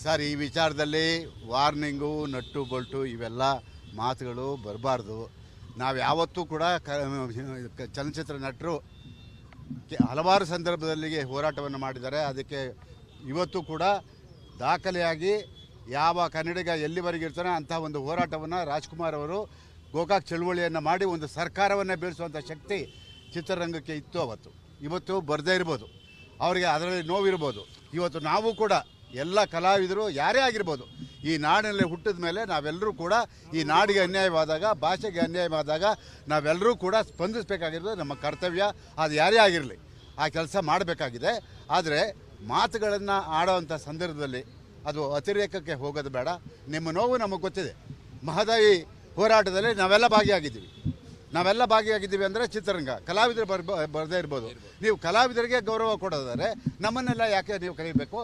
Sir, ಈ ವಿಚಾರದಲ್ಲಿ warning, nut Bolt ಇವೆಲ್ಲ ಮಾತುಗಳು ಬರಬಾರ್ದು. ನಾವು ಯಾವತ್ತೂ ಕೂಡ ಚಲನಚಿತ್ರ ನಟರು ಹಲವಾರು ಸಂದರ್ಭದಲ್ಲಿ ಹೋರಾಟವನ್ನು ಮಾಡಿದ್ದಾರೆ. ಅದಕ್ಕೆ ಇವತ್ತು ಕೂಡ ದಾಖಲೆಯಾಗಿ ಯಾವ ಕನ್ನಡಿಗ ಎಲ್ಲಿವರೆಗೆ ಇರ್ತಾನೆ ಅಂಥ ಒಂದು ಹೋರಾಟವನ್ನು ರಾಜ್ಕುಮಾರ್ ಅವರು ಗೋಕಾಕ್ ಚಳುವಳಿಯನ್ನು ಮಾಡಿ ಒಂದು ಸರ್ಕಾರವನ್ನೇ ಬೀಳಿಸುವಂಥ ಶಕ್ತಿ ಚಿತ್ರರಂಗಕ್ಕೆ ಇತ್ತು ಅವತ್ತು. ಇವತ್ತು ಬರದೇ ಇರ್ಬೋದು, ಅವರಿಗೆ ಅದರಲ್ಲಿ ನೋವಿರ್ಬೋದು. ಇವತ್ತು ನಾವು ಕೂಡ ಎಲ್ಲ ಕಲಾವಿದರು ಯಾರೇ ಆಗಿರ್ಬೋದು, ಈ ನಾಡಿನಲ್ಲಿ ಹುಟ್ಟಿದ ಮೇಲೆ ನಾವೆಲ್ಲರೂ ಕೂಡ ಈ ನಾಡಿಗೆ ಅನ್ಯಾಯವಾದಾಗ, ಭಾಷೆಗೆ ಅನ್ಯಾಯವಾದಾಗ ನಾವೆಲ್ಲರೂ ಕೂಡ ಸ್ಪಂದಿಸಬೇಕಾಗಿರೋದು ನಮ್ಮ ಕರ್ತವ್ಯ. ಅದು ಯಾರೇ ಆಗಿರಲಿ ಆ ಕೆಲಸ ಮಾಡಬೇಕಾಗಿದೆ. ಆದರೆ ಮಾತುಗಳನ್ನು ಆಡೋವಂಥ ಸಂದರ್ಭದಲ್ಲಿ ಅದು ಅತಿರೇಕಕ್ಕೆ ಹೋಗೋದು ಬೇಡ. ನಿಮ್ಮ ನೋವು ನಮಗೆ ಗೊತ್ತಿದೆ. ಮಹದಾಯಿ ಹೋರಾಟದಲ್ಲಿ ನಾವೆಲ್ಲ ಭಾಗಿಯಾಗಿದ್ದೀವಿ ಅಂದರೆ ಚಿತ್ರರಂಗ ಕಲಾವಿದರು ಬರದೇ ಇರ್ಬೋದು. ನೀವು ಕಲಾವಿದರಿಗೆ ಗೌರವ ಕೊಡೋದಾದರೆ ನಮ್ಮನ್ನೆಲ್ಲ ಯಾಕೆ ನೀವು ಕರೀಬೇಕು?